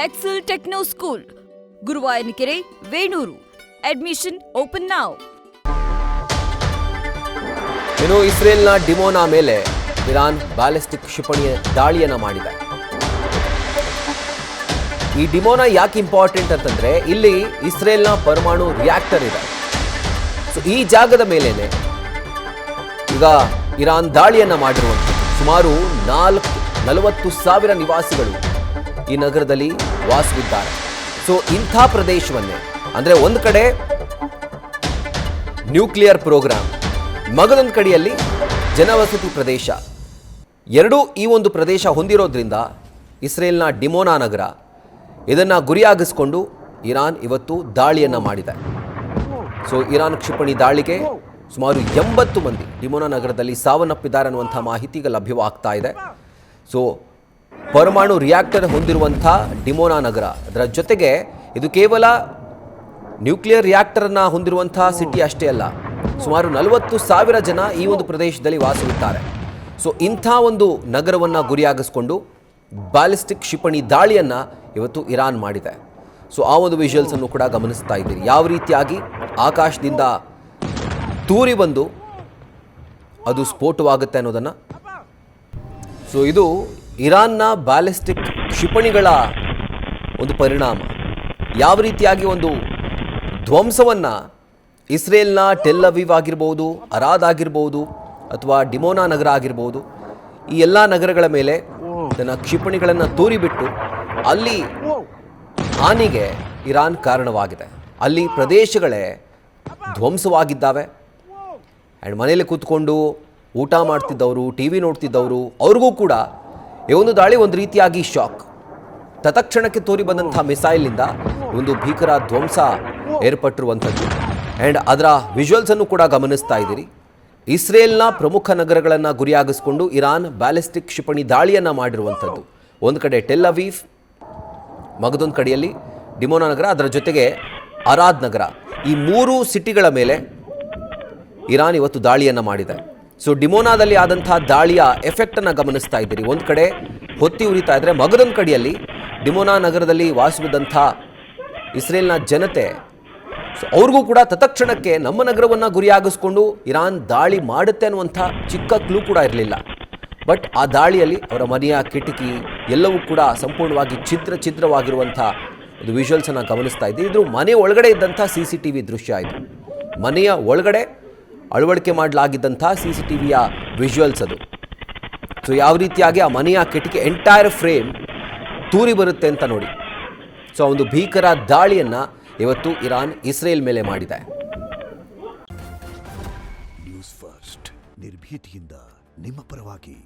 Excel Techno School, Guruvayanakere, Venur. Admission open now. ಇನ್ನು ಇಸ್ರೇಲ್ನ ಡಿಮೋನಾ ಮೇಲೆ ಇರಾನ್ ಬ್ಯಾಲಿಸ್ಟಿಕ್ ಕ್ಷಿಪಣಿಯ ದಾಳಿಯನ್ನ ಮಾಡಿದೆ. ಈ ಡಿಮೋನಾ ಯಾಕೆ ಇಂಪಾರ್ಟೆಂಟ್ ಅಂತಂದ್ರೆ ಇಲ್ಲಿ ಇಸ್ರೇಲ್ನ ಪರಮಾಣು ರಿಯಾಕ್ಟರ್ ಇದೆ. ಸೊ ಈ ಜಾಗದ ಮೇಲೇನೆ ಈಗ ಇರಾನ್ ದಾಳಿಯನ್ನ ಮಾಡಿರುವಂಥದ್ದು. ಸುಮಾರು 40,000 ನಿವಾಸಿಗಳು ಈ ನಗರದಲ್ಲಿ ವಾಸವಿದ್ದಾರೆ. ಸೊ ಇಂಥ ಪ್ರದೇಶವನ್ನೇ ಅಂದ್ರೆ ಒಂದು ಕಡೆ ನ್ಯೂಕ್ಲಿಯರ್ ಪ್ರೋಗ್ರಾಮ್, ಮಗದೊಂದು ಕಡೆಯಲ್ಲಿ ಜನವಸತಿ ಪ್ರದೇಶ, ಎರಡೂ ಈ ಒಂದು ಪ್ರದೇಶ ಹೊಂದಿರೋದ್ರಿಂದ ಇಸ್ರೇಲ್ನ ಡಿಮೋನಾ ನಗರ ಇದನ್ನು ಗುರಿಯಾಗಿಸಿಕೊಂಡು ಇರಾನ್ ಇವತ್ತು ದಾಳಿಯನ್ನು ಮಾಡಿದೆ. ಸೊ ಇರಾನ್ ಕ್ಷಿಪಣಿ ದಾಳಿಗೆ ಸುಮಾರು 80 ಮಂದಿ ಡಿಮೋನಾ ನಗರದಲ್ಲಿ ಸಾವನ್ನಪ್ಪಿದ್ದಾರೆ ಅನ್ನುವಂಥ ಮಾಹಿತಿ ಲಭ್ಯವಾಗ್ತಾ ಇದೆ. ಸೊ ಪರಮಾಣು ರಿಯಾಕ್ಟರ್ ಹೊಂದಿರುವಂಥ ಡಿಮೋನಾ ನಗರ, ಅದರ ಜೊತೆಗೆ ಇದು ಕೇವಲ ನ್ಯೂಕ್ಲಿಯರ್ ರಿಯಾಕ್ಟರನ್ನು ಹೊಂದಿರುವಂಥ ಸಿಟಿ ಅಷ್ಟೇ ಅಲ್ಲ, ಸುಮಾರು 40,000 ಜನ ಈ ಒಂದು ಪ್ರದೇಶದಲ್ಲಿ ವಾಸವಿದ್ದಾರೆ. ಸೊ ಇಂಥ ಒಂದು ನಗರವನ್ನು ಗುರಿಯಾಗಿಸ್ಕೊಂಡು ಬ್ಯಾಲಿಸ್ಟಿಕ್ ಕ್ಷಿಪಣಿ ದಾಳಿಯನ್ನು ಇವತ್ತು ಇರಾನ್ ಮಾಡಿದೆ. ಸೊ ಆ ಒಂದು ವಿಜುವಲ್ಸನ್ನು ಕೂಡ ಗಮನಿಸ್ತಾ ಇದ್ದೀರಿ, ಯಾವ ರೀತಿಯಾಗಿ ಆಕಾಶದಿಂದ ತೂರಿ ಬಂದು ಅದು ಸ್ಫೋಟವಾಗುತ್ತೆ ಅನ್ನೋದನ್ನು. ಸೊ ಇದು ಇರಾನ್ನ ಬ್ಯಾಲಿಸ್ಟಿಕ್ ಕ್ಷಿಪಣಿಗಳ ಒಂದು ಪರಿಣಾಮ. ಯಾವ ರೀತಿಯಾಗಿ ಒಂದು ಧ್ವಂಸವನ್ನು ಇಸ್ರೇಲ್ನ ಟೆಲ್ ಅವೀವ್ ಆಗಿರ್ಬೋದು, ಅರಾದ್ ಆಗಿರ್ಬೋದು, ಅಥವಾ ಡಿಮೋನಾ ನಗರ ಆಗಿರ್ಬೋದು, ಈ ಎಲ್ಲ ನಗರಗಳ ಮೇಲೆ ತನ್ನ ಕ್ಷಿಪಣಿಗಳನ್ನು ತೂರಿಬಿಟ್ಟು ಅಲ್ಲಿ ಹಾನಿಗೆ ಇರಾನ್ ಕಾರಣವಾಗಿದೆ. ಅಲ್ಲಿ ಪ್ರದೇಶಗಳೇ ಧ್ವಂಸವಾಗಿದ್ದಾವೆ. ಆ್ಯಂಡ್ ಮನೆಯಲ್ಲಿ ಕೂತ್ಕೊಂಡು ಊಟ ಮಾಡ್ತಿದ್ದವರು, ಟಿ ವಿ ನೋಡ್ತಿದ್ದವರು, ಅವ್ರಿಗೂ ಕೂಡ ಈ ಒಂದು ದಾಳಿ ಒಂದು ರೀತಿಯಾಗಿ ಶಾಕ್. ತತ್ಕ್ಷಣಕ್ಕೆ ತೋರಿ ಬಂದಂಥ ಮಿಸೈಲ್ನಿಂದ ಒಂದು ಭೀಕರ ಧ್ವಂಸ ಏರ್ಪಟ್ಟಿರುವಂಥದ್ದು. ಆ್ಯಂಡ್ ಅದರ ವಿಜುವಲ್ಸನ್ನು ಕೂಡ ಗಮನಿಸ್ತಾ ಇದ್ದೀರಿ. ಇಸ್ರೇಲ್ನ ಪ್ರಮುಖ ನಗರಗಳನ್ನು ಗುರಿಯಾಗಿಸಿಕೊಂಡು ಇರಾನ್ ಬ್ಯಾಲಿಸ್ಟಿಕ್ ಕ್ಷಿಪಣಿ ದಾಳಿಯನ್ನು ಮಾಡಿರುವಂಥದ್ದು. ಒಂದು ಕಡೆ ಟೆಲ್ ಅವೀವ್, ಮಗದೊಂದು ಕಡೆಯಲ್ಲಿ ಡಿಮೋನಾ ನಗರ, ಅದರ ಜೊತೆಗೆ ಅರಾದ್ ನಗರ. ಈ 3 ಸಿಟಿಗಳ ಮೇಲೆ ಇರಾನ್ ಇವತ್ತು ದಾಳಿಯನ್ನು ಮಾಡಿದೆ. ಸೊ ಡಿಮೋನಾದಲ್ಲಿ ಆದಂಥ ದಾಳಿಯ ಎಫೆಕ್ಟನ್ನು ಗಮನಿಸ್ತಾ ಇದ್ದೀರಿ. ಒಂದು ಕಡೆ ಹೊತ್ತಿ ಉರಿತಾ ಇದ್ದರೆ, ಮಗದೊಂದು ಕಡೆಯಲ್ಲಿ ಡಿಮೋನಾ ನಗರದಲ್ಲಿ ವಾಸವಿದ್ದಂಥ ಇಸ್ರೇಲ್ನ ಜನತೆ, ಸೊ ಅವ್ರಿಗೂ ಕೂಡ ತತ್ಕ್ಷಣಕ್ಕೆ ನಮ್ಮ ನಗರವನ್ನು ಗುರಿಯಾಗಿಸ್ಕೊಂಡು ಇರಾನ್ ದಾಳಿ ಮಾಡುತ್ತೆ ಅನ್ನುವಂಥ ಚಿಕ್ಕ ಕ್ಲೂ ಕೂಡ ಇರಲಿಲ್ಲ. ಬಟ್ ಆ ದಾಳಿಯಲ್ಲಿ ಅವರ ಮನೆಯ ಕಿಟಕಿ ಎಲ್ಲವೂ ಕೂಡ ಸಂಪೂರ್ಣವಾಗಿ ಛಿದ್ರವಾಗಿರುವಂಥ ಇದು ವಿಜುವಲ್ಸನ್ನು ಗಮನಿಸ್ತಾ ಇದ್ದೀವಿ. ಇದು ಮನೆ ಒಳಗಡೆ ಇದ್ದಂಥ CCTV ದೃಶ್ಯ. ಇದು ಮನೆಯ ಒಳಗಡೆ ಅಳವಡಿಕೆ ಮಾಡಲಾಗಿದ್ದಂಥ CCTVಯ ವಿಜುವಲ್ಸ್ ಅದು. ಸೊ ಯಾವ ರೀತಿಯಾಗಿ ಆ ಮನೆಯ ಕಿಟಕಿ ಎಂಟೈರ್ ಫ್ರೇಮ್ ತೂರಿ ಬರುತ್ತೆ ಅಂತ ನೋಡಿ. ಸೊ ಒಂದು ಭೀಕರ ದಾಳಿಯನ್ನು ಇವತ್ತು ಇರಾನ್ ಇಸ್ರೇಲ್ ಮೇಲೆ ಮಾಡಿದೆ. ನ್ಯೂಸ್ ಫಸ್ಟ್, ನಿರ್ಭೀತಿಯಿಂದ ನಿಮ್ಮ ಪರವಾಗಿ.